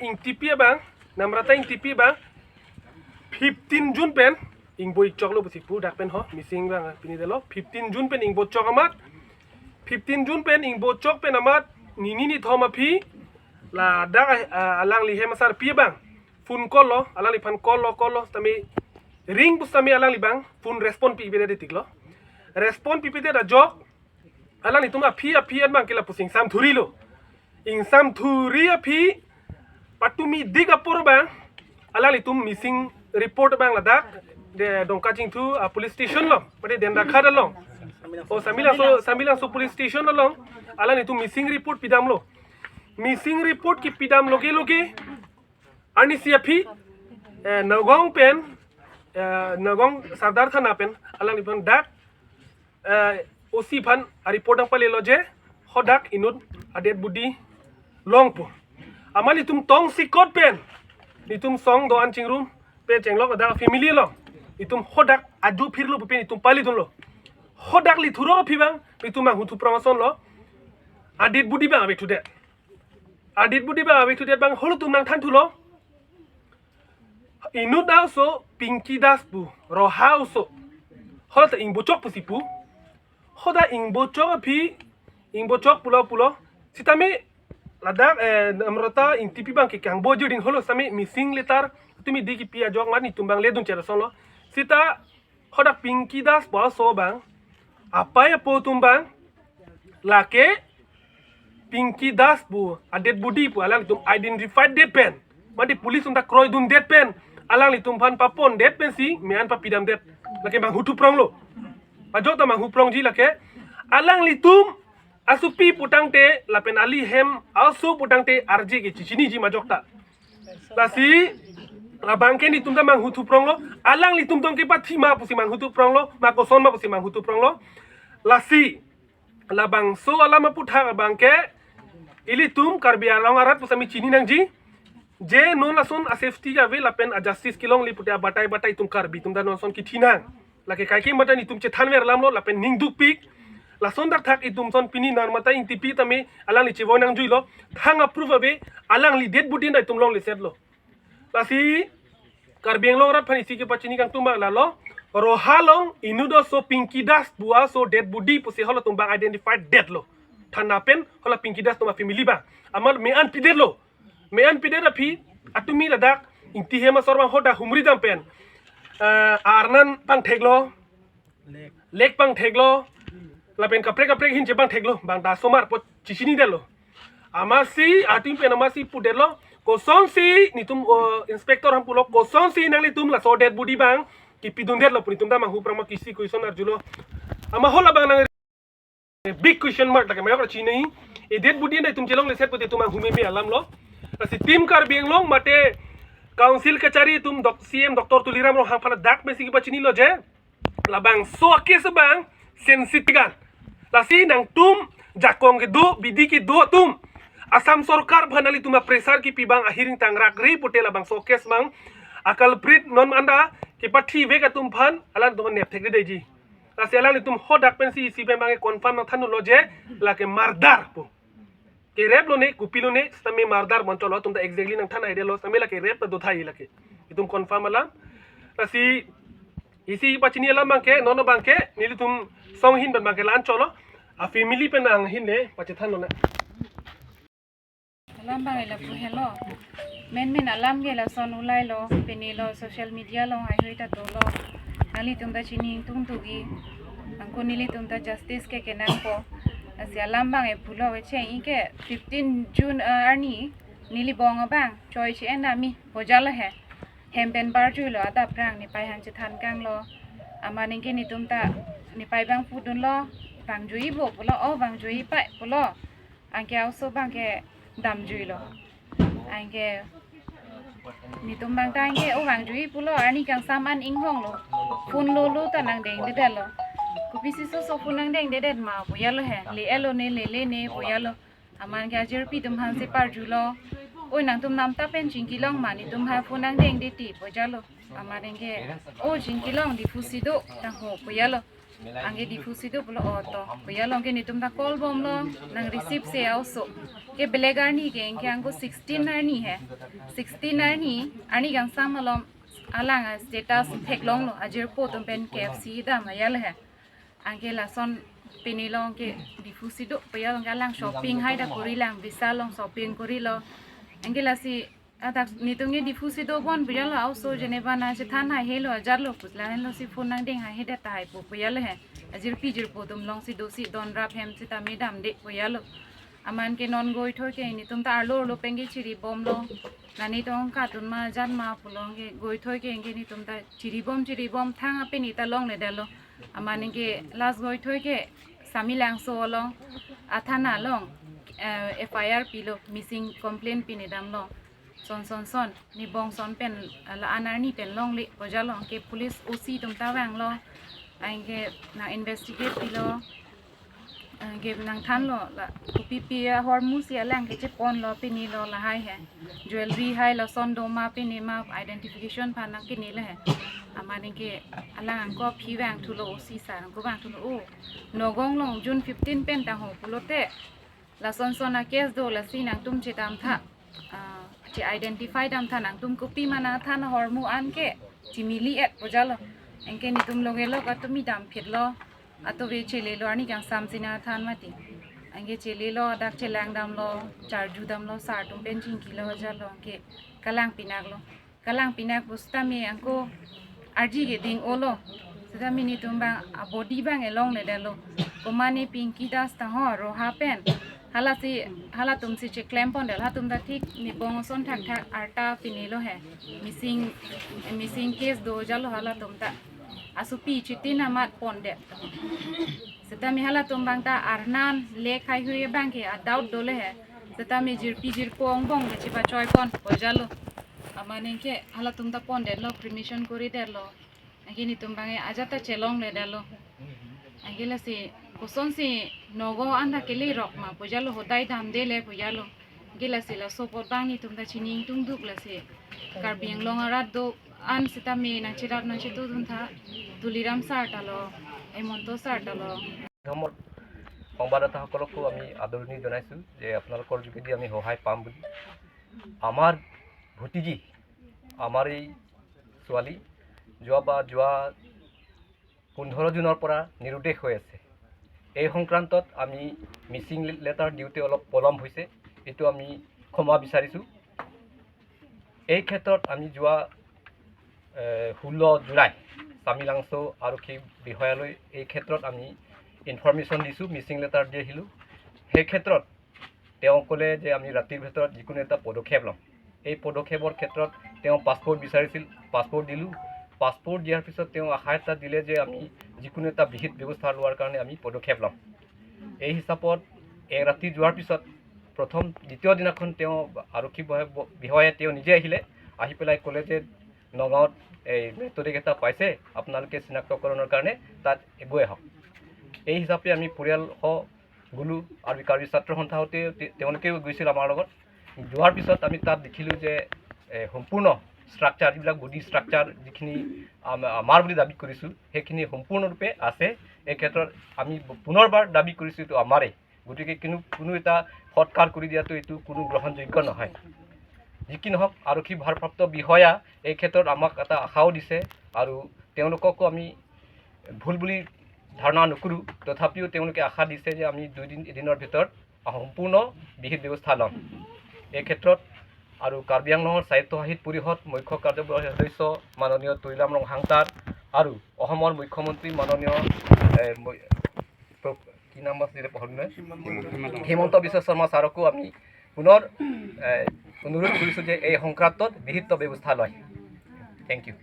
Engtipi bang Namrata Engtipi bang 15 Jun pen ing boy chok lo busipu dak pen ho missing bang pini delo 15 Jun pen ing bo chok amat 15 Jun pen ing bo chok pen amat ni thoma phi la dak alang li hemasar pi bang fun call lo alang li fan call lo tami ring bustami alang li bang fun respond pi bede tiklo respond pi bede da jok alang li tuma phi an bang kila pusing sam thuri lo ing sam thuri phi patumi diga por bang alang li tum missing report bang la dak de dongka jing tu police station lo pade den da khada lo o sambilang so police station lo alang li tum missing report pidam lo missing report ki pidam loge ani siapi Nagaon pen Nagaon Sardar Thana pen alang li pan dak osi phan report ang pale loje hodak inut adet budi longpo amali tum tong sikot pen nitum song do an chingrum pe chenglok ada family lo itum hodak aju phirlo pen itum pali dun lo hodak li thuro phibang itum ang hutu promotion lo adet budi bang abe tude adet budi bang abe tude bang holu tum nang than thulo inut also pinky das bu roha also hoda ing bocok pusipu hoda ing bocok phi ing bocok pulo sitami ladak Namrata Engtipi bang ki kang bojo ding holo sami missing letter tumi diki pia jok mani tumbang ledun cera solo sita hoda pinky das bo so bang apa ya po tumbang lake pinky das bu adet budi pu alang tum identified dead pen madi police unta kroy dun dead pen alang li tum phan papon dead pen si mean pa pidam dead lake bang hutu prong lo pajok ta mang hu prong ji lake alang li tum asupi putang te lapen ali hem also putang te arji ke chichini ji majok ta lasi la bangke ni tum ta mang hutu prong lo alang li tum tong ke pathi ma pusi mang hutu prong lo ma ko son ma pusi mang hutu prong lo lasi la bang so alama putha bangke ili tum karbi along arat pusami chini nang ji je non la son a safety ga ve lapen a justice kilong li putia batai tum karbi tum da non son ki thinang lake kai ke mata ni tum che thanwer lam lo lapen ning duk pik la son dak thak itum son pini Namrata Engtipi tami alang li chewon nang jui lo thang approve abe alang li dead body dai tum long li set lo lasi karbeng long rat phani si ke pachini kang tumba la lo rohalong inudo so pinky das bua so dead body pusi holo tum bang identified dead lo thana pen hola pinky das tuma family ba amal me an pided lo me an pided api atumi la dak inti hema sorba hoda humri dam pen arnan pangthek lo lek pangthek lo lapen kaprek hin je pangthek lo bang da somar po chichini del lo amasi atim pen amasi pudel lo koson si nitum inspector ham pulo koson si nang litum la so dead body bang ki pidun der lo puni tum da mang hu prama kisi question arjulo ama hola bang nang big question mark lake mayo chi nahi e dead body nai tum chelong le set pote tum hume me alam lo asi tim kar beng long mate council kachari tum cm dr tuliram ro hang phana dak me si bachini lo je la bang so kes bang sensitive lasi nang tum jakong ke do bidi ki do tum asam sorkar bhanali tuma pressure ki pibang ahiring tangrak ri potela bang so kes bang akal prit non anda ki pathi vega tum phan alan tum nep thek de ji lasi alan tum hodak pen si pen bang confirm nang thanu lo je la ke mardar po ke rep lo ne kupi lo ne stame mardar boncho lo tum da exactly nang thana ide lo stame la ke rep ta do thai la ke itum confirm ala lasi isi pachini alam bang ke nono bang ke nili tum song hin bang ke lan cholo a family pen ang hin ne pachethan lo na alam bang ila pu hello men alam ge la son ulai lo peni lo social media lo ai hoita to lo ali tum da chini tum tu gi angko nili tum da justice ke kenang po asi alam bang e pulo we che i ke 15 June arni nili bong bang choi che na mi hojala he hempen bar ju lo ada prang ni pai han che than kang lo amaning ke ni tum ta ni pai bang pudun lo bang jui bo pulo o bang jui pai pulo angke also bang ke dam jui lo angke ni tum bang tang ke o bang jui pulo ani kang saman ing hong lo phun lo ta nang deng de lo kupi si so phun nang deng de ma bo ya lo he le elo ne le ne bo ya lo aman ke ajir pi tum han se par ju lo oi nang tum nam ta pen jing kilong ma ni tum ha phun nang deng de ti bo ja lo aman ke o jing kilong di fusi do ta ho bo ya lo angge difusido pulo oto puya long ke nitum ta call bom lo nang receive se also ke belegar ni ke engke angko 16 nar ni he 16 nar ni ani gang samalom alang status theklong lo ajir po tum pen KFC da mayal he angke la son pinilong ke difusido puya long alang shopping hai da kori lang bisa long shopping kori lo angke la si atak nitung ni difusido bon puya lo also Geneva na se than hai helo ajar lo putla hen lo si phone nang ding hai heda tai po puya lo he ajir pijir po tum long si dosi don rap hem si ta medam de puya lo aman ke non goi thoi ke ni tum ta arlo lo pengi chiri bom lo nani tong ka tun ma jan ma pulong ke goi thoi ke nge ni tum ta chiri bom thang ape ni ta long le dalo aman ke last goi thoi ke samilang so lo athana long FIR pilo missing complaint pini dam lo son ni bong son pen la anar ni pen long le ko jalong ke police OC tum ta wang lo angke na investigate pilo ge nang than lo la pipi hormus ya lang ke pon lo pini lo la hai he jewelry hai lo son do ma pini ma identification pha na kini le he amani ke alang ko phi wang thu lo OC sa ko wang thu lo o nogong long June 15 pen ta ho pulote la son na case do la sinang tum che tam tha che identify dam tha nang tum copy mana than hormu an ke chimili et bojalo engke ni tum loge lo ka tumi dam phit lo ato ve chele lo ani kang samsina than mati angge chele lo dak chelang dam lo charju dam lo sar tum pen jing kilo jalo ke kalang pinak busta me angko arji ge ding olo seda mini tum bang body bang elong le dalo komani pinky das ta ho ro ha pen hala tum si che claim pon del ha tum da thik ni bong son thak arta pinilo he missing case do jalo hala tum ta asupi chitina mat pon de seta mi hala tum bang ta arnan le khai huye bang ke doubt dole he seta mi jir pong bong ke chipa choi pon o jalo amane ke hala tum ta pon de lo permission kori de lo agini tum bang ajata chelong le de lo agila si koson si nogo anda kele rok ma pojalo hodai dam de le pojalo gila si la sopot bang ni tum ta chining tung duk la si karbiang long arat do an sita me na chirat na chitu dun tha tuliram sartalo emonto sartalo ধৰ্মৰ সংবাদদাতাসকলকো আমি আদৰণি জনাইছোঁ যে আপোনালোকৰ যোগেদি আমি সহায় পাম বুলি আমাৰ ভতিজী আমাৰ এই ছোৱালী যোৱা 15 জুনৰ পৰা নিৰুদ্দেশ হৈ আছে এই সংক্ৰান্তত আমি মিছিং লেটাৰ দিওঁতে অলপ পলম হৈছে এইটো আমি ক্ষমা বিচাৰিছোঁ এই ক্ষেত্ৰত আমি যোৱা 16 জুলাই তামিলাংশ আৰক্ষী বিষয়ালৈ এই ক্ষেত্ৰত আমি ইনফৰমেশ্যন দিছোঁ মিছিং লেটাৰ দি আহিলোঁ সেই ক্ষেত্ৰত তেওঁ ক'লে যে আমি ৰাতিৰ ভিতৰত যিকোনো এটা পদক্ষেপ ল'ম এই পদক্ষেপৰ ক্ষেত্ৰত তেওঁ পাছপোৰ্ট বিচাৰিছিল পাছপোৰ্ট দিলোঁ পাছপোৰ্ট দিয়াৰ পিছত তেওঁ আশা এটা দিলে যে আমি যিকোনো এটা বিহিত ব্যৱস্থা লোৱাৰ কাৰণে আমি পদক্ষেপ ল'ম এই হিচাপত এক ৰাতি যোৱাৰ পিছত প্ৰথম দ্বিতীয় দিনাখন তেওঁ আৰক্ষী বিষয়াই তেওঁ নিজে আহি পেলাই ক'লে যে নগাঁৱত এই মৃতদেহ এটা পাইছে আপোনালোকে চিনাক্তকৰণৰ কাৰণে তাত গৈ আহক এই হিচাপে আমি পৰিয়ালসহ গ'লোঁ আৰু কাৰ্বি ছাত্ৰ সন্থাহঁতে তেওঁলোকেও গৈছিল আমাৰ লগত যোৱাৰ পিছত আমি তাত দেখিলোঁ যে সম্পূৰ্ণ ষ্ট্ৰাকচাৰ যিবিলাক বডি ষ্ট্ৰাকচাৰ যিখিনি আমাৰ বুলি দাবী কৰিছোঁ সেইখিনি সম্পূৰ্ণৰূপে আছে এই ক্ষেত্ৰত আমি পুনৰবাৰ দাবী কৰিছোঁ এইটো আমাৰেই গতিকে কোনো এটা সৎকাৰ কৰি দিয়াটো এইটো কোনো গ্ৰহণযোগ্য নহয় যি কি নহওক আৰক্ষী ভাৰপ্ৰাপ্ত বিষয়া এই ক্ষেত্ৰত আমাক এটা আশাও দিছে আৰু তেওঁলোককো আমি ভুল বুলি ধাৰণা নকৰোঁ তথাপিও তেওঁলোকে আশা দিছে যে আমি এদিনৰ ভিতৰত সম্পূৰ্ণ বিহিত ব্যৱস্থা ল'ম এই ক্ষেত্ৰত আৰু কাৰ্বি আংলঙৰ স্বায়ত্তশাসিত পৰিষদ মুখ্য কাৰ্যবাহী সদস্য মাননীয় তৈলাম ৰং হাংতাৰ আৰু অসমৰ মুখ্যমন্ত্ৰী মাননীয় কি নাম আছিলে হিমন্ত বিশ্ব শৰ্মা ছাৰকো আমি পুনৰ অনুৰোধ কৰিছোঁ যে এই সংক্ৰান্তত বিহিত ব্যৱস্থা লয় থেংক ইউ